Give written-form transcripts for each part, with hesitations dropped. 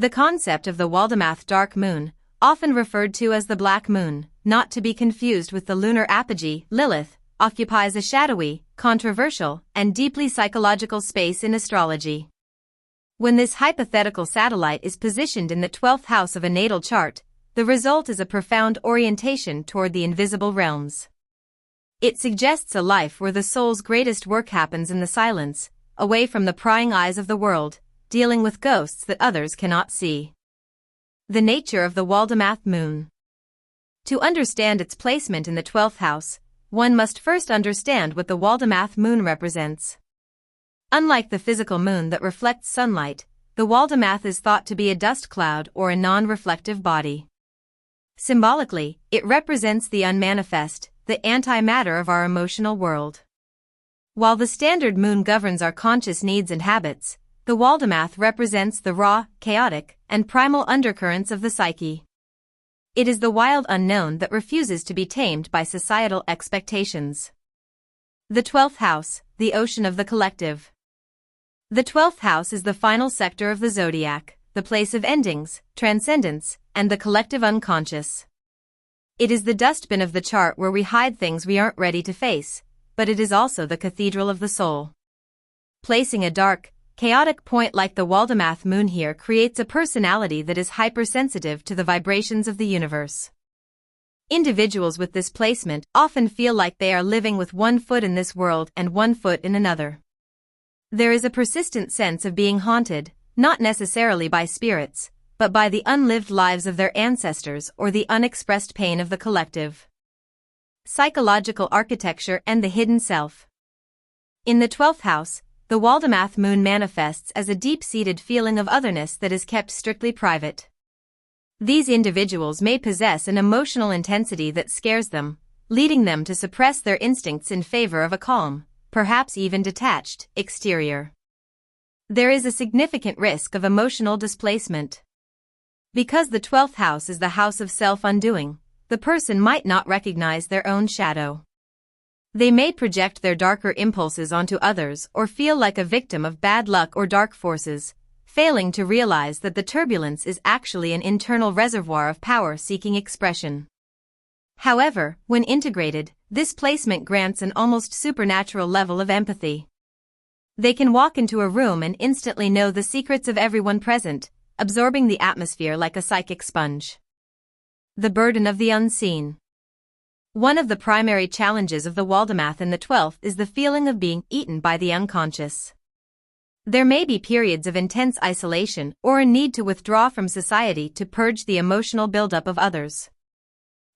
The concept of the Waldemath dark moon, often referred to as the black moon, not to be confused with the lunar apogee, Lilith, occupies a shadowy, controversial, and deeply psychological space in astrology. When this hypothetical satellite is positioned in the 12th house of a natal chart, the result is a profound orientation toward the invisible realms. It suggests a life where the soul's greatest work happens in the silence, away from the prying eyes of the world, dealing with ghosts that others cannot see. The nature of the Waldemath moon. To understand its placement in the 12th house, one must first understand what the Waldemath moon represents. Unlike the physical moon that reflects sunlight, the Waldemath is thought to be a dust cloud or a non-reflective body. Symbolically, it represents the unmanifest, the antimatter of our emotional world. While the standard moon governs our conscious needs and habits, the Waldemath represents the raw, chaotic, and primal undercurrents of the psyche. It is the wild unknown that refuses to be tamed by societal expectations. The 12th house, the ocean of the collective. The 12th house is the final sector of the zodiac, the place of endings, transcendence, and the collective unconscious. It is the dustbin of the chart where we hide things we aren't ready to face, but it is also the cathedral of the soul. Placing a dark, chaotic point like the Waldemath moon here creates a personality that is hypersensitive to the vibrations of the universe. Individuals with this placement often feel like they are living with one foot in this world and one foot in another. There is a persistent sense of being haunted, not necessarily by spirits, but by the unlived lives of their ancestors or the unexpressed pain of the collective. Psychological architecture and the hidden self. In the 12th house, the Waldemath moon manifests as a deep-seated feeling of otherness that is kept strictly private. These individuals may possess an emotional intensity that scares them, leading them to suppress their instincts in favor of a calm, perhaps even detached, exterior. There is a significant risk of emotional displacement. Because the 12th house is the house of self-undoing, the person might not recognize their own shadow. They may project their darker impulses onto others or feel like a victim of bad luck or dark forces, failing to realize that the turbulence is actually an internal reservoir of power-seeking expression. However, when integrated, this placement grants an almost supernatural level of empathy. They can walk into a room and instantly know the secrets of everyone present, absorbing the atmosphere like a psychic sponge. The burden of the unseen. One of the primary challenges of the Waldemath in the 12th is the feeling of being eaten by the unconscious. There may be periods of intense isolation or a need to withdraw from society to purge the emotional buildup of others.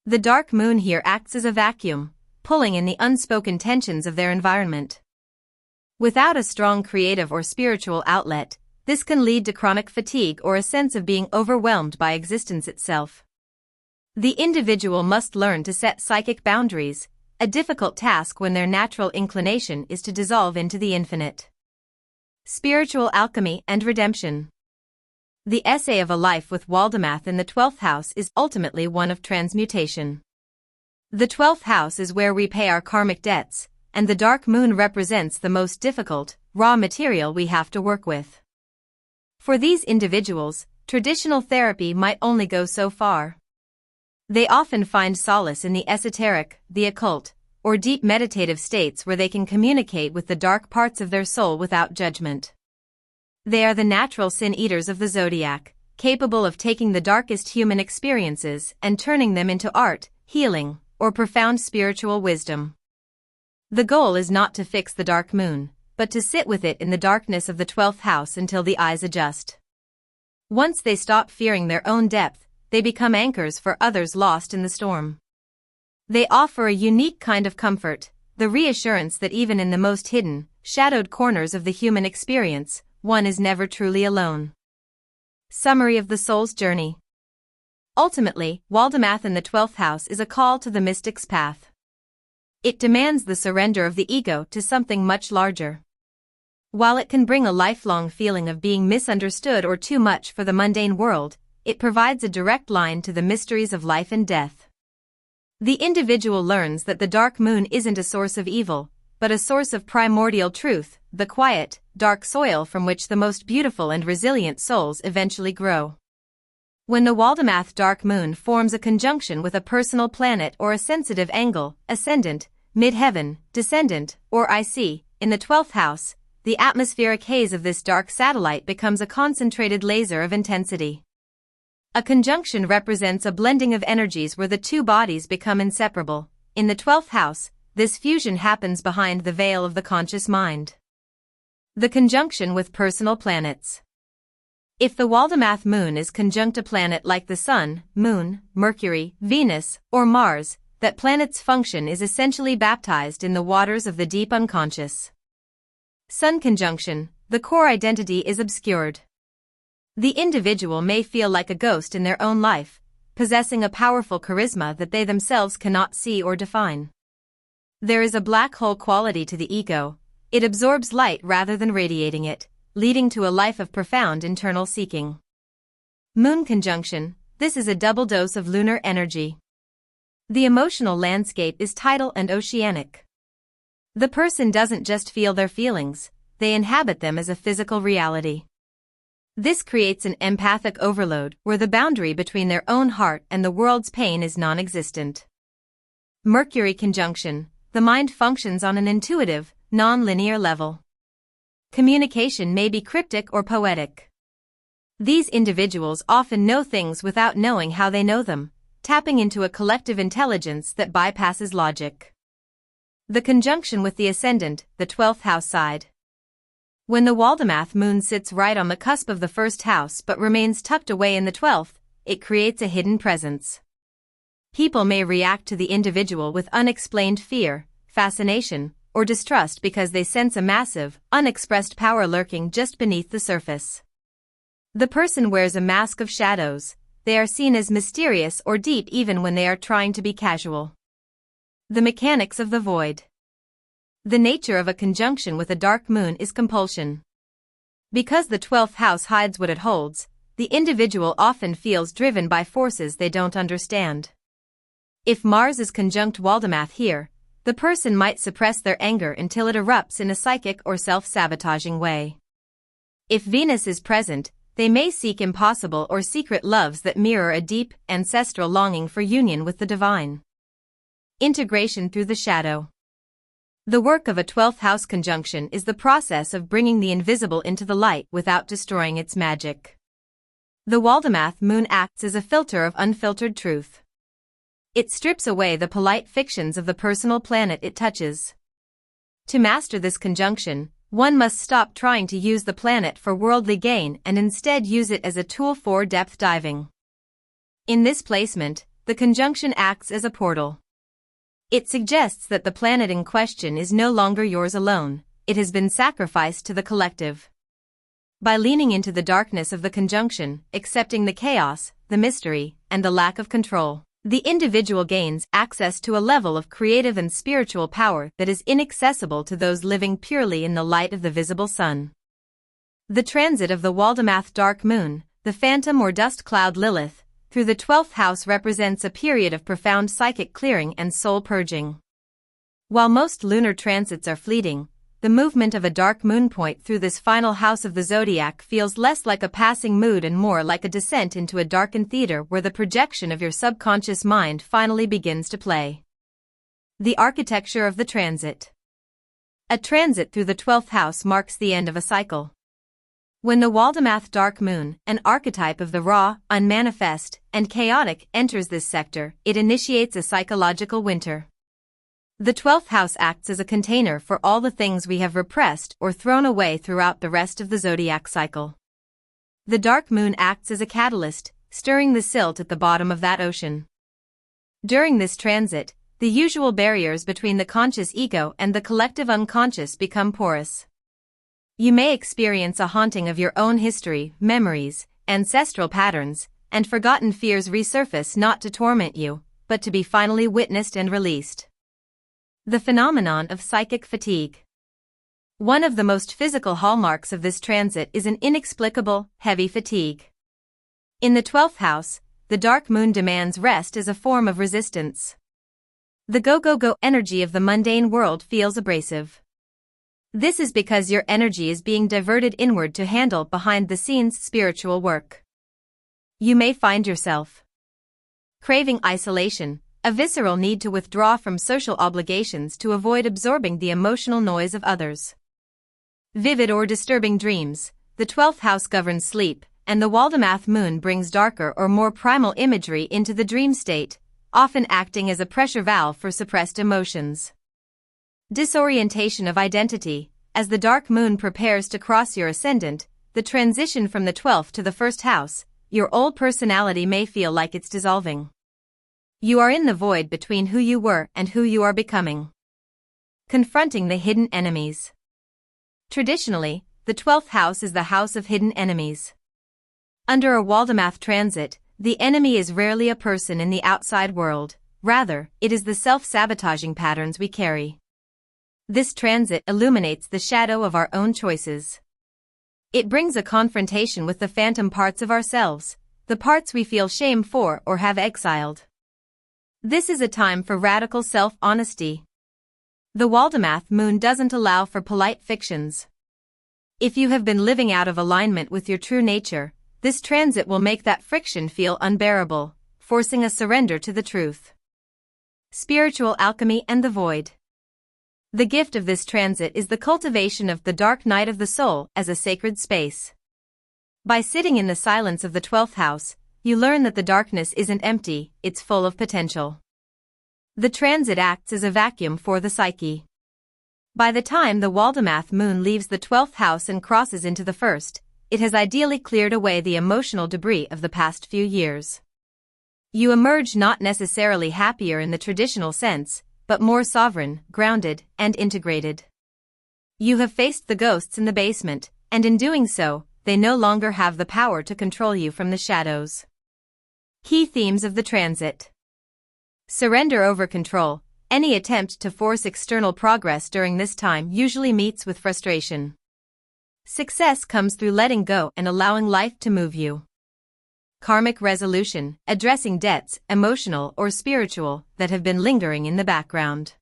The dark moon here acts as a vacuum, pulling in the unspoken tensions of their environment. Without a strong creative or spiritual outlet, this can lead to chronic fatigue or a sense of being overwhelmed by existence itself. The individual must learn to set psychic boundaries, a difficult task when their natural inclination is to dissolve into the infinite. Spiritual alchemy and redemption. The essay of a life with Waldemath in the 12th house is ultimately one of transmutation. The 12th house is where we pay our karmic debts, and the dark moon represents the most difficult, raw material we have to work with. For these individuals, traditional therapy might only go so far. They often find solace in the esoteric, the occult, or deep meditative states where they can communicate with the dark parts of their soul without judgment. They are the natural sin-eaters of the zodiac, capable of taking the darkest human experiences and turning them into art, healing, or profound spiritual wisdom. The goal is not to fix the dark moon, but to sit with it in the darkness of the 12th house until the eyes adjust. Once they stop fearing their own depth, they become anchors for others lost in the storm. They offer a unique kind of comfort, the reassurance that even in the most hidden, shadowed corners of the human experience, one is never truly alone. Summary of the soul's journey. Ultimately, Waldemath in the 12th house is a call to the mystic's path. It demands the surrender of the ego to something much larger. While it can bring a lifelong feeling of being misunderstood or too much for the mundane world, it provides a direct line to the mysteries of life and death. The individual learns that the dark moon isn't a source of evil, but a source of primordial truth, the quiet, dark soil from which the most beautiful and resilient souls eventually grow. When the Waldemath dark moon forms a conjunction with a personal planet or a sensitive angle, ascendant, midheaven, descendant, or IC, in the 12th house, the atmospheric haze of this dark satellite becomes a concentrated laser of intensity. A conjunction represents a blending of energies where the two bodies become inseparable. In the 12th house, this fusion happens behind the veil of the conscious mind. The conjunction with personal planets. If the Waldemath moon is conjunct a planet like the Sun, Moon, Mercury, Venus, or Mars, that planet's function is essentially baptized in the waters of the deep unconscious. Sun conjunction, the core identity is obscured. The individual may feel like a ghost in their own life, possessing a powerful charisma that they themselves cannot see or define. There is a black hole quality to the ego. It absorbs light rather than radiating it, leading to a life of profound internal seeking. Moon conjunction, this is a double dose of lunar energy. The emotional landscape is tidal and oceanic. The person doesn't just feel their feelings, they inhabit them as a physical reality. This creates an empathic overload where the boundary between their own heart and the world's pain is non-existent. Mercury conjunction, the mind functions on an intuitive, non-linear level. Communication may be cryptic or poetic. These individuals often know things without knowing how they know them, tapping into a collective intelligence that bypasses logic. The conjunction with the ascendant, the 12th house side. When the Waldemath moon sits right on the cusp of the first house but remains tucked away in the 12th, it creates a hidden presence. People may react to the individual with unexplained fear, fascination, or distrust because they sense a massive, unexpressed power lurking just beneath the surface. The person wears a mask of shadows. They are seen as mysterious or deep even when they are trying to be casual. The mechanics of the void. The nature of a conjunction with a dark moon is compulsion. Because the 12th house hides what it holds, the individual often feels driven by forces they don't understand. If Mars is conjunct Waldemath here, the person might suppress their anger until it erupts in a psychic or self-sabotaging way. If Venus is present, they may seek impossible or secret loves that mirror a deep, ancestral longing for union with the divine. Integration through the shadow. The work of a 12th house conjunction is the process of bringing the invisible into the light without destroying its magic. The Waldemath moon acts as a filter of unfiltered truth. It strips away the polite fictions of the personal planet it touches. To master this conjunction, one must stop trying to use the planet for worldly gain and instead use it as a tool for depth diving. In this placement, the conjunction acts as a portal. It suggests that the planet in question is no longer yours alone, it has been sacrificed to the collective. By leaning into the darkness of the conjunction, accepting the chaos, the mystery, and the lack of control, the individual gains access to a level of creative and spiritual power that is inaccessible to those living purely in the light of the visible sun. The transit of the Waldemath dark moon, the phantom or dust cloud Lilith, through the 12th house represents a period of profound psychic clearing and soul purging. While most lunar transits are fleeting, the movement of a dark moon point through this final house of the zodiac feels less like a passing mood and more like a descent into a darkened theater where the projection of your subconscious mind finally begins to play. The architecture of the transit. A transit through the 12th house marks the end of a cycle. When the Waldemath dark moon, an archetype of the raw, unmanifest, and chaotic, enters this sector, it initiates a psychological winter. The 12th house acts as a container for all the things we have repressed or thrown away throughout the rest of the zodiac cycle. The dark moon acts as a catalyst, stirring the silt at the bottom of that ocean. During this transit, the usual barriers between the conscious ego and the collective unconscious become porous. You may experience a haunting of your own history, memories, ancestral patterns, and forgotten fears resurface not to torment you, but to be finally witnessed and released. The phenomenon of psychic fatigue. One of the most physical hallmarks of this transit is an inexplicable, heavy fatigue. In the 12th house, the dark moon demands rest as a form of resistance. The go-go-go energy of the mundane world feels abrasive. This is because your energy is being diverted inward to handle behind-the-scenes spiritual work. You may find yourself craving isolation, a visceral need to withdraw from social obligations to avoid absorbing the emotional noise of others. Vivid or disturbing dreams. The 12th house governs sleep, and the Waldemath moon brings darker or more primal imagery into the dream state, often acting as a pressure valve for suppressed emotions. Disorientation of identity. As the dark moon prepares to cross your ascendant, the transition from the 12th to the 1st house, your old personality may feel like it's dissolving. You are in the void between who you were and who you are becoming. Confronting the hidden enemies. Traditionally, the 12th house is the house of hidden enemies. Under a Waldemath transit, the enemy is rarely a person in the outside world, rather, it is the self-sabotaging patterns we carry. This transit illuminates the shadow of our own choices. It brings a confrontation with the phantom parts of ourselves, the parts we feel shame for or have exiled. This is a time for radical self-honesty. The Waldemath moon doesn't allow for polite fictions. If you have been living out of alignment with your true nature, this transit will make that friction feel unbearable, forcing a surrender to the truth. Spiritual alchemy and the void. The gift of this transit is the cultivation of the dark night of the soul as a sacred space. By sitting in the silence of the 12th house, you learn that the darkness isn't empty, it's full of potential. The transit acts as a vacuum for the psyche. By the time the Waldemath moon leaves the 12th house and crosses into the 1st, it has ideally cleared away the emotional debris of the past few years. You emerge not necessarily happier in the traditional sense, but more sovereign, grounded, and integrated. You have faced the ghosts in the basement, and in doing so, they no longer have the power to control you from the shadows. Key themes of the transit. Surrender over control. Any attempt to force external progress during this time usually meets with frustration. Success comes through letting go and allowing life to move you. Karmic resolution, addressing debts, emotional or spiritual, that have been lingering in the background.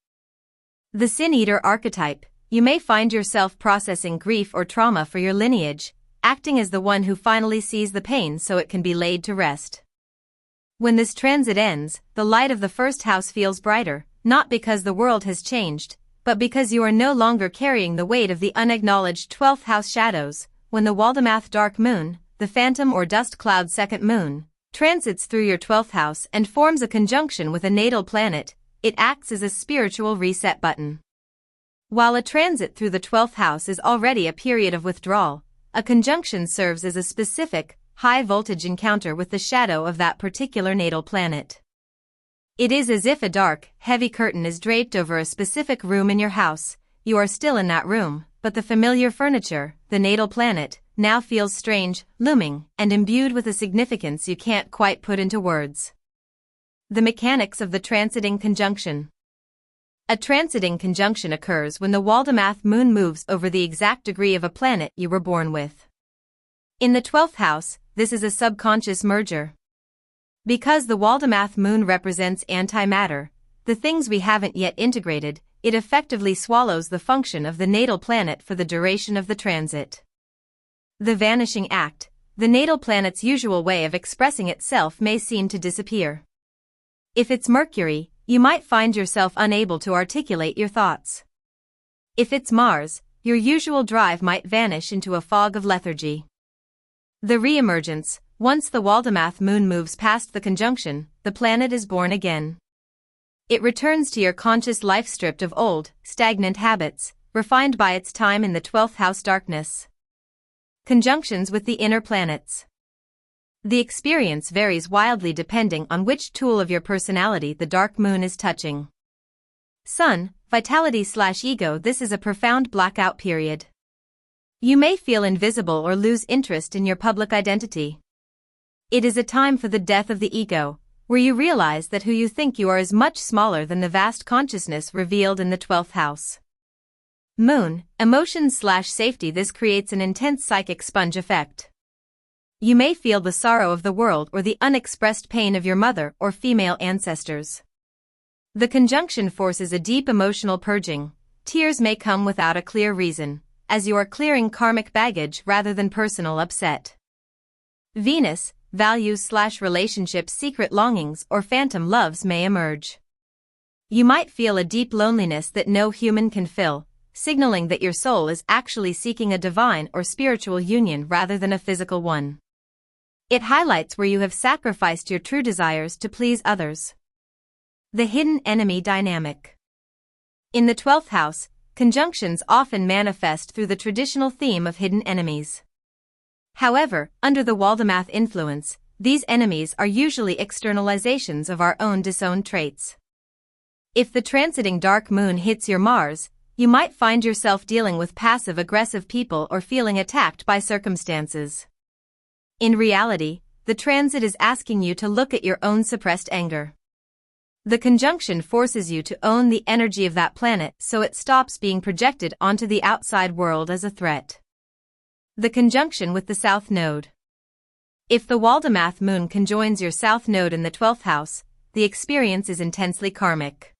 The Sin Eater archetype. You may find yourself processing grief or trauma for your lineage, acting as the one who finally sees the pain so it can be laid to rest. When this transit ends, the light of the 1st house feels brighter, not because the world has changed, but because you are no longer carrying the weight of the unacknowledged 12th house shadows. When the Waldemath dark moon, the phantom or dust cloud 2nd moon, transits through your 12th house and forms a conjunction with a natal planet, it acts as a spiritual reset button. While a transit through the 12th house is already a period of withdrawal, a conjunction serves as a specific, high-voltage encounter with the shadow of that particular natal planet. It is as if a dark, heavy curtain is draped over a specific room in your house. You are still in that room, but the familiar furniture, the natal planet, now feels strange, looming, and imbued with a significance you can't quite put into words. The mechanics of the transiting conjunction. A transiting conjunction occurs when the Waldemath moon moves over the exact degree of a planet you were born with. In the 12th house, this is a subconscious merger. Because the Waldemath moon represents antimatter, the things we haven't yet integrated, it effectively swallows the function of the natal planet for the duration of the transit. The vanishing act. The natal planet's usual way of expressing itself may seem to disappear. If it's Mercury, you might find yourself unable to articulate your thoughts. If it's Mars, your usual drive might vanish into a fog of lethargy. The re-emergence. Once the Waldemath moon moves past the conjunction, the planet is born again. It returns to your conscious life stripped of old, stagnant habits, refined by its time in the 12th house darkness. Conjunctions with the inner planets. The experience varies wildly depending on which tool of your personality the dark moon is touching. Sun, vitality/ego. This is a profound blackout period. You may feel invisible or lose interest in your public identity. It is a time for the death of the ego, where you realize that who you think you are is much smaller than the vast consciousness revealed in the 12th house. Moon, emotions/safety. This creates an intense psychic sponge effect. You may feel the sorrow of the world or the unexpressed pain of your mother or female ancestors. The conjunction forces a deep emotional purging. tears may come without a clear reason, as you are clearing karmic baggage rather than personal upset. Venus, values/relationships, secret longings or phantom loves may emerge. You might feel a deep loneliness that no human can fill, signaling that your soul is actually seeking a divine or spiritual union rather than a physical one. It highlights where you have sacrificed your true desires to please others. The hidden enemy dynamic. In the 12th house, conjunctions often manifest through the traditional theme of hidden enemies. However, under the Waldemath influence, these enemies are usually externalizations of our own disowned traits. If the transiting dark moon hits your Mars, you might find yourself dealing with passive-aggressive people or feeling attacked by circumstances. In reality, the transit is asking you to look at your own suppressed anger. The conjunction forces you to own the energy of that planet so it stops being projected onto the outside world as a threat. The conjunction with the South Node. If the Waldemath moon conjoins your South Node in the 12th house, the experience is intensely karmic.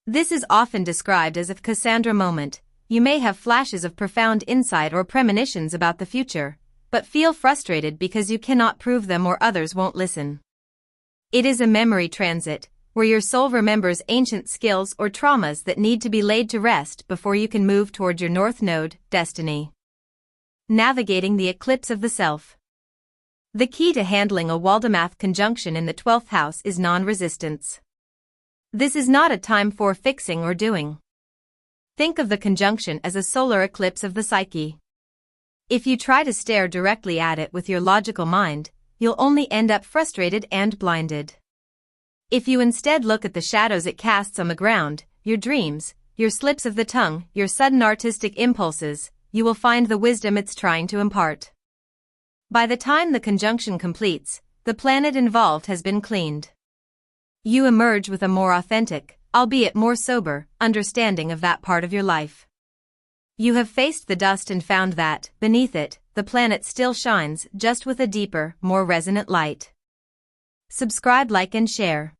This is often described as a Cassandra moment. You may have flashes of profound insight or premonitions about the future, but feel frustrated because you cannot prove them or others won't listen. It is a memory transit, where your soul remembers ancient skills or traumas that need to be laid to rest before you can move toward your North Node, destiny. Navigating the eclipse of the self. The key to handling a Waldemath conjunction in the 12th house is non-resistance. This is not a time for fixing or doing. Think of the conjunction as a solar eclipse of the psyche. If you try to stare directly at it with your logical mind, you'll only end up frustrated and blinded. If you instead look at the shadows it casts on the ground, your dreams, your slips of the tongue, your sudden artistic impulses, you will find the wisdom it's trying to impart. By the time the conjunction completes, the planet involved has been cleaned. You emerge with a more authentic, albeit more sober, understanding of that part of your life. You have faced the dust and found that, beneath it, the planet still shines, just with a deeper, more resonant light. Subscribe, like and share.